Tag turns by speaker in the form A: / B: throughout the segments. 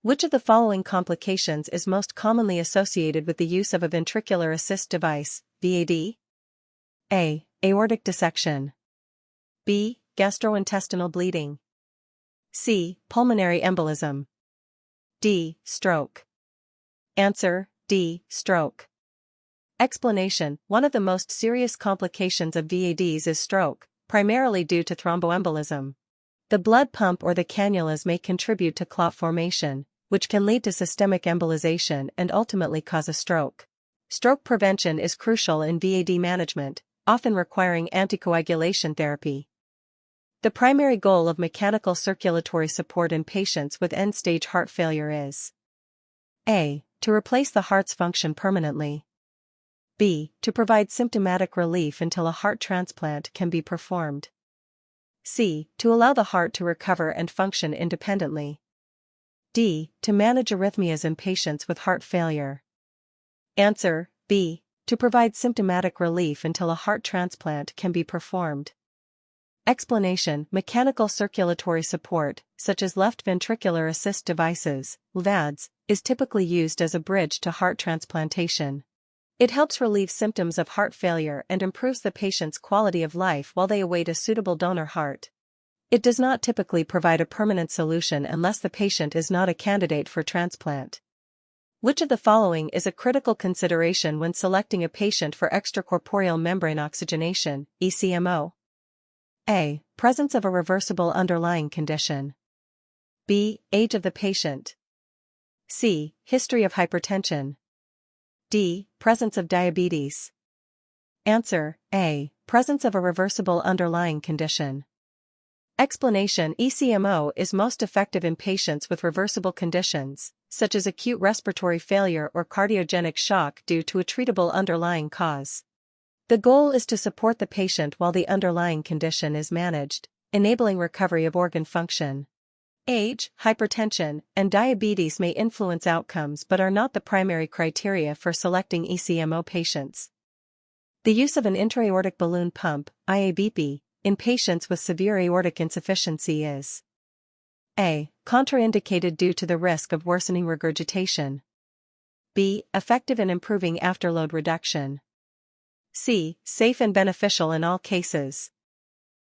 A: Which of the following complications is most commonly associated with the use of a ventricular assist device, VAD? A. Aortic dissection. B. Gastrointestinal bleeding. C. Pulmonary embolism. D. Stroke. Answer: D. Stroke. Explanation: one of the most serious complications of VADs is stroke, primarily due to thromboembolism. The blood pump or the cannulas may contribute to clot formation, which can lead to systemic embolization and ultimately cause a stroke. Stroke prevention is crucial in VAD management, often requiring anticoagulation therapy. The primary goal of mechanical circulatory support in patients with end-stage heart failure is A. To replace the heart's function permanently. B. To provide symptomatic relief until a heart transplant can be performed. C. To allow the heart to recover and function independently. D. To manage arrhythmias in patients with heart failure. Answer: B. To provide symptomatic relief until a heart transplant can be performed. Explanation: mechanical circulatory support, such as left ventricular assist devices, LVADs, is typically used as a bridge to heart transplantation. It helps relieve symptoms of heart failure and improves the patient's quality of life while they await a suitable donor heart. It does not typically provide a permanent solution unless the patient is not a candidate for transplant. Which of the following is a critical consideration when selecting a patient for extracorporeal membrane oxygenation, ECMO? A. Presence of a reversible underlying condition. B. Age of the patient. C. History of hypertension. D. Presence of diabetes. Answer: A. Presence of a reversible underlying condition. Explanation: ECMO is most effective in patients with reversible conditions, such as acute respiratory failure or cardiogenic shock due to a treatable underlying cause. The goal is to support the patient while the underlying condition is managed, enabling recovery of organ function. Age, hypertension, and diabetes may influence outcomes but are not the primary criteria for selecting ECMO patients. The use of an intra-aortic balloon pump, IABP, in patients with severe aortic insufficiency is A. Contraindicated due to the risk of worsening regurgitation. B. Effective in improving afterload reduction. C. Safe and beneficial in all cases.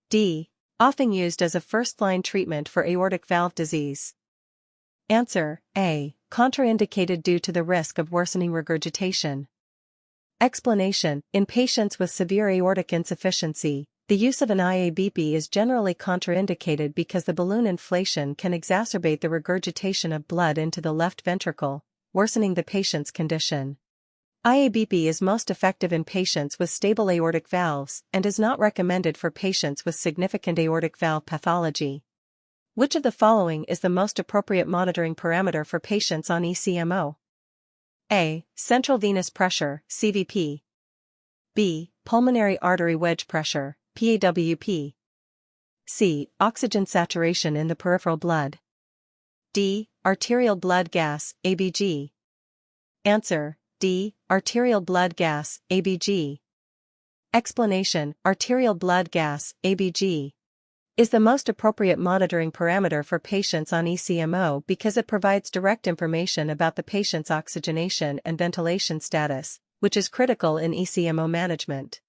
A: D. Often used as a first-line treatment for aortic valve disease. Answer: A. Contraindicated due to the risk of worsening regurgitation. Explanation: in patients with severe aortic insufficiency, the use of an IABP is generally contraindicated because the balloon inflation can exacerbate the regurgitation of blood into the left ventricle, worsening the patient's condition. IABP is most effective in patients with stable aortic valves and is not recommended for patients with significant aortic valve pathology. Which of the following is the most appropriate monitoring parameter for patients on ECMO? A. Central venous pressure, CVP. B. Pulmonary artery wedge pressure, PAWP. C. Oxygen saturation in the peripheral blood. D. Arterial blood gas, ABG. Answer: D. Arterial blood gas, ABG. Explanation: arterial blood gas, ABG, is the most appropriate monitoring parameter for patients on ECMO because it provides direct information about the patient's oxygenation and ventilation status, which is critical in ECMO management.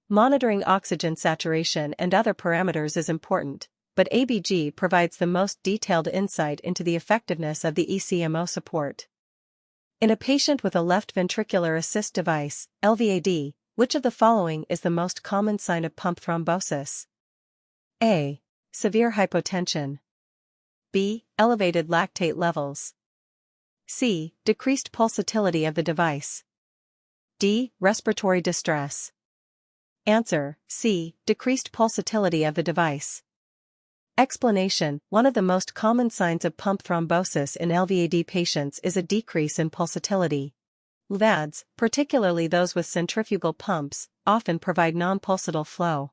A: Monitoring oxygen saturation and other parameters is important, but ABG provides the most detailed insight into the effectiveness of the ECMO support. In a patient with a left ventricular assist device, LVAD, which of the following is the most common sign of pump thrombosis? A. Severe hypotension. B. Elevated lactate levels. C. Decreased pulsatility of the device. D. Respiratory distress. Answer: C. Decreased pulsatility of the device. Explanation: one of the most common signs of pump thrombosis in LVAD patients is a decrease in pulsatility. LVADs, particularly those with centrifugal pumps, often provide non-pulsatile flow.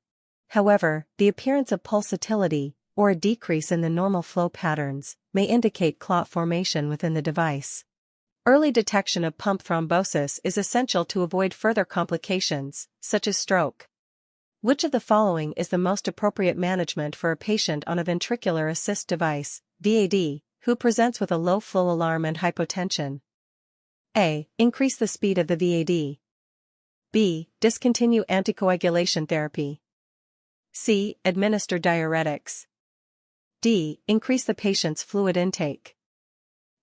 A: However, the appearance of pulsatility, or a decrease in the normal flow patterns, may indicate clot formation within the device. Early detection of pump thrombosis is essential to avoid further complications, such as stroke. Which of the following is the most appropriate management for a patient on a ventricular assist device, VAD, who presents with a low flow alarm and hypotension. A. Increase the speed of the VAD. B. Discontinue anticoagulation therapy. C. Administer diuretics. D. Increase the patient's fluid intake.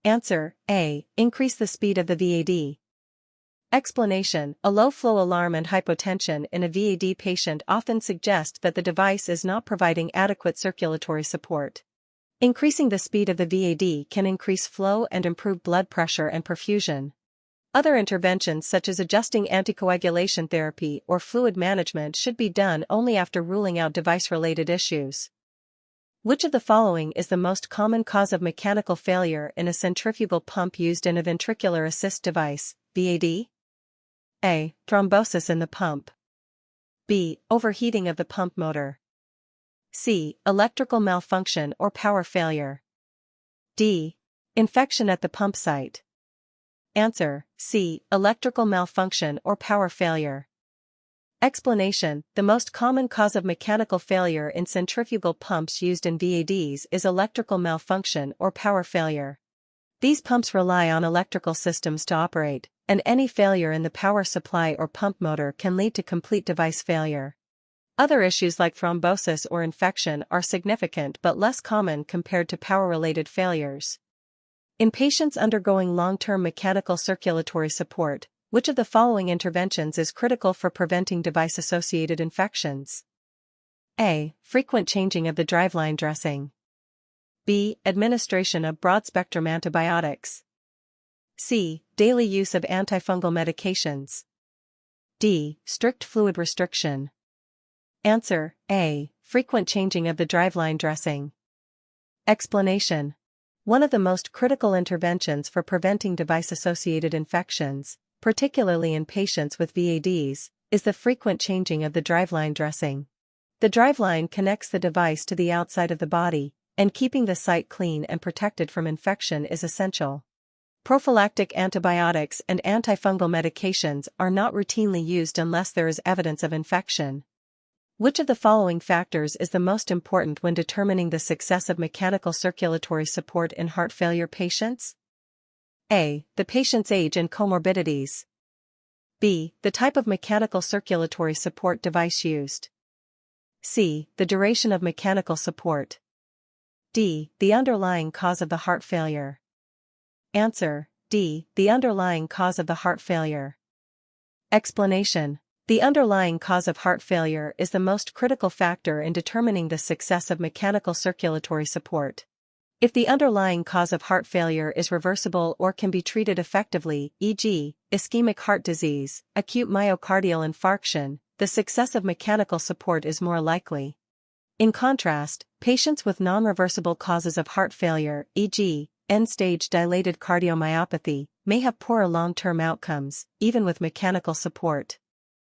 A: Answer: A. Increase the speed of the VAD. Explanation: a low flow alarm and hypotension in a VAD patient often suggest that the device is not providing adequate circulatory support. Increasing the speed of the VAD can increase flow and improve blood pressure and perfusion. Other interventions such as adjusting anticoagulation therapy or fluid management should be done only after ruling out device-related issues. Which of the following is the most common cause of mechanical failure in a centrifugal pump used in a ventricular assist device, VAD? A. Thrombosis in the pump. B. Overheating of the pump motor. C. Electrical malfunction or power failure. D. Infection at the pump site. Answer: C. Electrical malfunction or power failure. Explanation: the most common cause of mechanical failure in centrifugal pumps used in VADs is electrical malfunction or power failure. These pumps rely on electrical systems to operate, and any failure in the power supply or pump motor can lead to complete device failure. Other issues like thrombosis or infection are significant but less common compared to power-related failures. In patients undergoing long-term mechanical circulatory support, which of the following interventions is critical for preventing device-associated infections? A. Frequent changing of the driveline dressing. B. Administration of broad-spectrum antibiotics. C. Daily use of antifungal medications. D. Strict fluid restriction. Answer: A. Frequent changing of the driveline dressing. Explanation: one of the most critical interventions for preventing device-associated infections, particularly in patients with VADs, is the frequent changing of the driveline dressing. The driveline connects the device to the outside of the body, and keeping the site clean and protected from infection is essential. Prophylactic antibiotics and antifungal medications are not routinely used unless there is evidence of infection. Which of the following factors is the most important when determining the success of mechanical circulatory support in heart failure patients? A. The patient's age and comorbidities. B. The type of mechanical circulatory support device used. C. The duration of mechanical support. D. The underlying cause of the heart failure. Answer: D. The underlying cause of the heart failure. Explanation: the underlying cause of heart failure is the most critical factor in determining the success of mechanical circulatory support. If the underlying cause of heart failure is reversible or can be treated effectively, e.g., ischemic heart disease, acute myocardial infarction, the success of mechanical support is more likely. In contrast, patients with non-reversible causes of heart failure, e.g., end-stage dilated cardiomyopathy, may have poorer long-term outcomes, even with mechanical support.